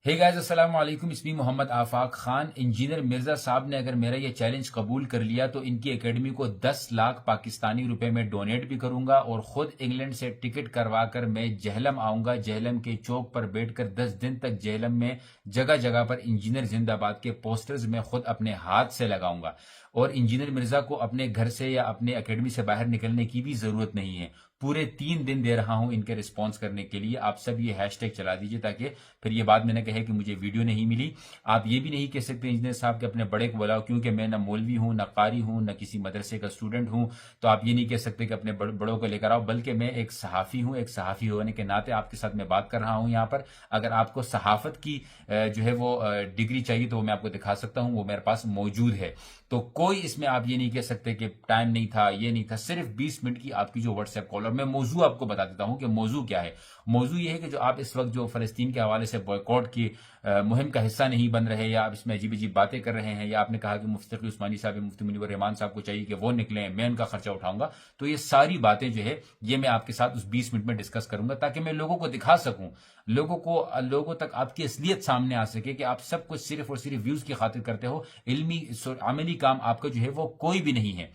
ہے گائز السلام علیکم، اسمی محمد آفاق خان۔ انجینئر مرزا صاحب نے اگر میرا یہ چیلنج قبول کر لیا تو ان کی اکیڈمی کو 10 لاکھ پاکستانی روپے میں ڈونیٹ بھی کروں گا اور خود انگلینڈ سے ٹکٹ کروا کر میں جہلم آؤں گا۔ جہلم کے چوک پر بیٹھ کر 10 دن تک جہلم میں جگہ جگہ پر انجینئر زندہ آباد کے پوسٹرز میں خود اپنے ہاتھ سے لگاؤں گا، اور انجینئر مرزا کو اپنے گھر سے یا اپنے اکیڈمی سے باہر نکلنے کی بھی ضرورت نہیں ہے۔ پورے 3 دن دے رہا ہوں ان کے رسپانس کرنے کے لیے۔ آپ سب یہ ہیش ٹیگ چلا دیجئے تاکہ پھر یہ بات میں نے کہے کہ مجھے ویڈیو نہیں ملی۔ آپ یہ بھی نہیں کہہ سکتے انجینئر صاحب کہ اپنے بڑے کو بلاؤ، کیونکہ میں نہ مولوی ہوں، نہ قاری ہوں، نہ کسی مدرسے کا اسٹوڈنٹ ہوں، تو آپ یہ نہیں کہہ سکتے کہ اپنے بڑوں کو لے کر آؤ، بلکہ میں ایک صحافی ہوں۔ ایک صحافی ہونے کے ناطے آپ کے ساتھ میں بات کر رہا ہوں یہاں پر۔ اگر آپ کو صحافت کی جو ہے وہ ڈگری چاہیے تو وہ میں آپ کو دکھا سکتا ہوں، وہ میرے پاس موجود ہے۔ تو کوئی اس میں آپ یہ نہیں کہہ سکتے کہ ٹائم نہیں تھا، یہ نہیں تھا۔ صرف 20 منٹ کی آپ کی جو واٹس ایپ کال، اور میں موضوع آپ کو بتا دیتا ہوں کہ موضوع کیا ہے۔ موضوع یہ ہے کہ جو آپ اس وقت جو فلسطین کے حوالے سے بوائکاٹ کی مہم کا حصہ نہیں بن رہے، یا آپ اس میں عجیب عجیب باتیں کر رہے ہیں، یا آپ نے کہا کہ مفتی تقی عثمانی صاحب، مفتی منیر الرحمان صاحب کو چاہیے کہ وہ نکلیں، میں ان کا خرچہ اٹھاؤں گا، تو یہ ساری باتیں جو ہے یہ میں آپ کے ساتھ اس 20 منٹ میں ڈسکس کروں گا، تاکہ میں لوگوں کو دکھا سکوں، لوگوں تک آپ کی اصلیت سامنے آ سکے کہ آپ سب کچھ صرف اور صرف ویوز کی خاطر کرتے ہو، علمی عملی کام آپ کا جو ہے وہ کوئی بھی نہیں ہے۔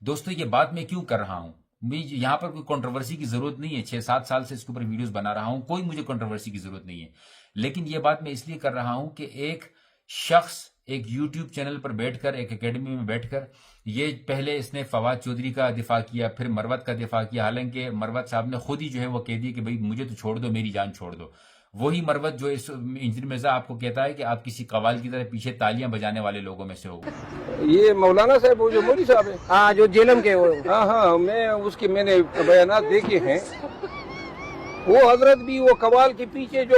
دوستو یہ بات میں کیوں کر رہا ہوں؟ یہاں پر کوئی کنٹروورسی کی ضرورت نہیں ہے، 6-7 سال سے اس کے اوپر ویڈیوز بنا رہا ہوں، کوئی مجھے کنٹروورسی کی ضرورت نہیں ہے، لیکن یہ بات میں اس لیے کر رہا ہوں کہ ایک شخص ایک یوٹیوب چینل پر بیٹھ کر، ایک اکیڈمی میں بیٹھ کر، یہ پہلے اس نے فواد چودھری کا دفاع کیا، پھر مروت کا دفاع کیا، حالانکہ مروت صاحب نے خود ہی جو ہے وہ کہہ دی کہ بھئی مجھے تو چھوڑ دو، میری جان چھوڑ دو۔ وہی مروت جو اس انجینئر مرزا آپ کو کہتا ہے کہ آپ کسی قوال کی طرح پیچھے تالیاں بجانے والے لوگوں میں سے ہو۔ یہ مولانا صاحب وہ جو مولوی صاحب ہیں، ہاں جو جیلم کے وہ ہاں میں نے بیانات دیکھے ہیں۔ وہ حضرت بھی وہ قوال کے پیچھے جو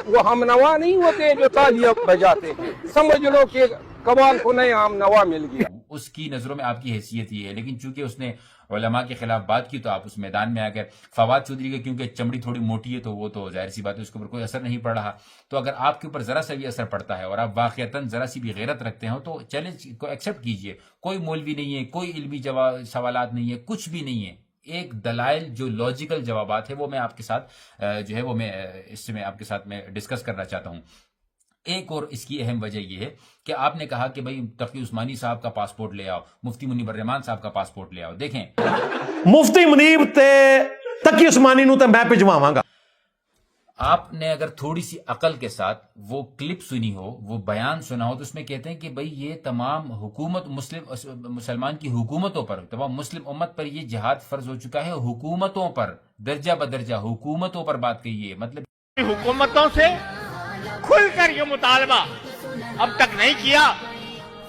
وہ ہم نوا نہیں ہوتے جو تالیاں بجاتے ہیں، سمجھ لو کہ قوال کو نیا ہم نوا مل گیا۔ اس کی نظروں میں آپ کی حیثیت ہی ہے، لیکن چونکہ اس نے علماء کے خلاف بات کی تو آپ اس میدان میں آ گئے۔ فواد چودھری کے کیونکہ چمڑی تھوڑی موٹی ہے تو وہ تو ظاہر سی بات ہے اس کے اوپر کوئی اثر نہیں پڑ رہا، تو اگر آپ کے اوپر ذرا سا بھی اثر پڑتا ہے اور آپ واقعتاً ذرا سی بھی غیرت رکھتے ہو تو چیلنج کو ایکسیپٹ کیجئے۔ کوئی مولوی نہیں ہے، کوئی علمی سوالات نہیں ہے، کچھ بھی نہیں ہے، ایک دلائل جو لاجیکل جوابات ہے وہ میں آپ کے ساتھ جو ہے وہ میں اس میں آپ کے ساتھ میں ڈسکس کرنا چاہتا ہوں۔ ایک اور اس کی اہم وجہ یہ ہے کہ آپ نے کہا کہ بھئی تقی عثمانی صاحب کا پاسپورٹ لے آؤ، مفتی منیر الرحمان صاحب کا پاسپورٹ لے آؤ۔ دیکھیں مفتی منیب تے تقی عثمانی نو تے میں بھجواواں گا۔ آپ نے اگر تھوڑی سی عقل کے ساتھ وہ کلپ سنی ہو، وہ بیان سنا ہو، تو اس میں کہتے ہیں کہ بھئی یہ تمام مسلمان کی حکومتوں پر، تمام مسلم امت پر یہ جہاد فرض ہو چکا ہے، حکومتوں پر درجہ بدرجہ حکومتوں پر بات کہی ہے۔ مطلب حکومتوں سے کھل کر یہ مطالبہ اب تک نہیں کیا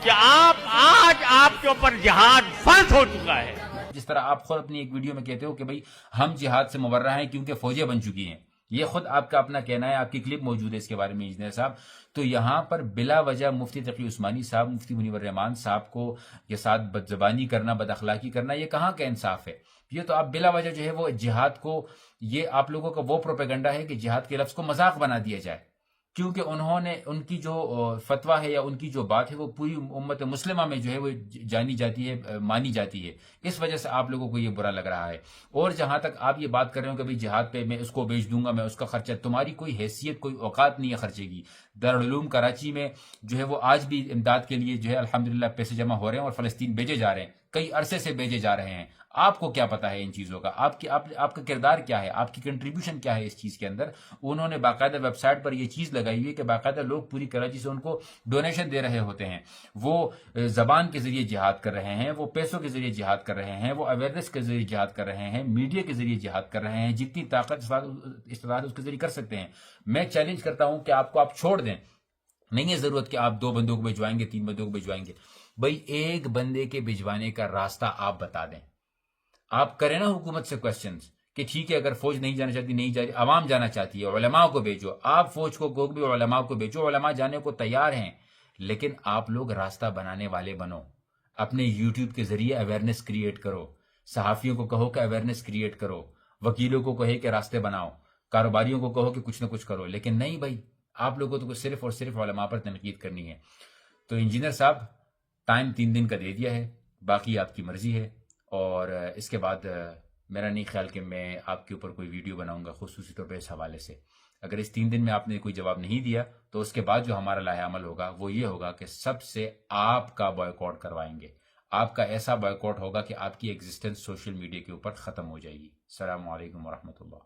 کہ آج آپ کے اوپر جہاد فرض ہو چکا ہے۔ جس طرح آپ خود اپنی ایک ویڈیو میں کہتے ہو کہ بھئی ہم جہاد سے مبرہ ہیں کیونکہ فوجیں بن چکی ہیں، یہ خود آپ کا اپنا کہنا ہے، آپ کی کلپ موجود ہے اس کے بارے میں انجینئر صاحب۔ تو یہاں پر بلا وجہ مفتی تقی عثمانی صاحب، مفتی منیر الرحمان صاحب کو کے ساتھ بد زبانی کرنا، بد اخلاقی کرنا، یہ کہاں کا انصاف ہے؟ یہ تو آپ بلا وجہ جو ہے وہ جہاد کو، یہ آپ لوگوں کا وہ پروپیگنڈا ہے کہ جہاد کے لفظ کو مذاق بنا دیا جائے، کیونکہ انہوں نے ان کی جو فتویٰ ہے یا ان کی جو بات ہے وہ پوری امت مسلمہ میں جو ہے وہ جانی جاتی ہے، مانی جاتی ہے، اس وجہ سے آپ لوگوں کو یہ برا لگ رہا ہے۔ اور جہاں تک آپ یہ بات کر رہے ہو کہ بھئی جہاد پہ میں اس کو بیچ دوں گا، میں اس کا خرچہ، تمہاری کوئی حیثیت، کوئی اوقات نہیں ہے خرچے کی۔ دارالعلوم کراچی میں جو ہے وہ آج بھی امداد کے لیے جو ہے الحمدللہ پیسے جمع ہو رہے ہیں اور فلسطین بھیجے جا رہے ہیں، کئی عرصے سے بھیجے جا رہے ہیں۔ آپ کو کیا پتا ہے ان چیزوں کا؟ آپ کا کردار کیا ہے؟ آپ کی کنٹریبیوشن کیا ہے اس چیز کے اندر؟ انہوں نے باقاعدہ ویب سائٹ پر یہ چیز لگائی ہوئی ہے کہ باقاعدہ لوگ پوری کراچی سے ان کو ڈونیشن دے رہے ہوتے ہیں، وہ زبان کے ذریعے جہاد کر رہے ہیں، وہ پیسوں کے ذریعے جہاد کر رہے ہیں، وہ اویئرنیس کے ذریعے جہاد کر رہے ہیں، میڈیا کے ذریعے جہاد کر رہے ہیں، جتنی طاقت استطاعت اس کے ذریعے کر سکتے ہیں۔ میں چیلنج کرتا ہوں کہ آپ چھوڑ دیں، نہیں ہے ضرورت کہ آپ 2 بندوں کو بھجوائیں گے، 3 بندوں کو بھجوائیں گے، بھئی ایک بندے کے بھجوانے کا راستہ آپ بتا دیں۔ آپ کریں نا حکومت سے کوسچنز کہ ٹھیک ہے اگر فوج نہیں جانا چاہتی، نہیں جا رہی، عوام جانا چاہتی ہے، علماء کو بھیجو، آپ فوج کو بھی علماء کو بھیجو، علماء جانے کو تیار ہیں، لیکن آپ لوگ راستہ بنانے والے بنو، اپنے یوٹیوب کے ذریعے اویئرنیس کریٹ کرو، صحافیوں کو کہو کہ اویئرنیس کریٹ کرو، وکیلوں کو کہے کہ راستے بناؤ، کاروباریوں کو کہو کہ کچھ نہ کچھ کرو، لیکن نہیں بھائی آپ لوگوں کو صرف اور صرف علماء پر تنقید کرنی ہے۔ تو انجینئر صاحب ٹائم 3 دن کا دے دیا ہے، باقی آپ کی مرضی ہے، اور اس کے بعد میرا نہیں خیال کہ میں آپ کے اوپر کوئی ویڈیو بناؤں گا خصوصی طور پہ اس حوالے سے۔ اگر اس 3 دن میں آپ نے کوئی جواب نہیں دیا تو اس کے بعد جو ہمارا لاہ عمل ہوگا وہ یہ ہوگا کہ سب سے آپ کا بائیکاٹ کروائیں گے. آپ کا ایسا بائیکاٹ ہوگا کہ آپ کی ایگزسٹنس سوشل میڈیا کے اوپر ختم ہو جائے گی. السلام علیکم ورحمۃ اللہ.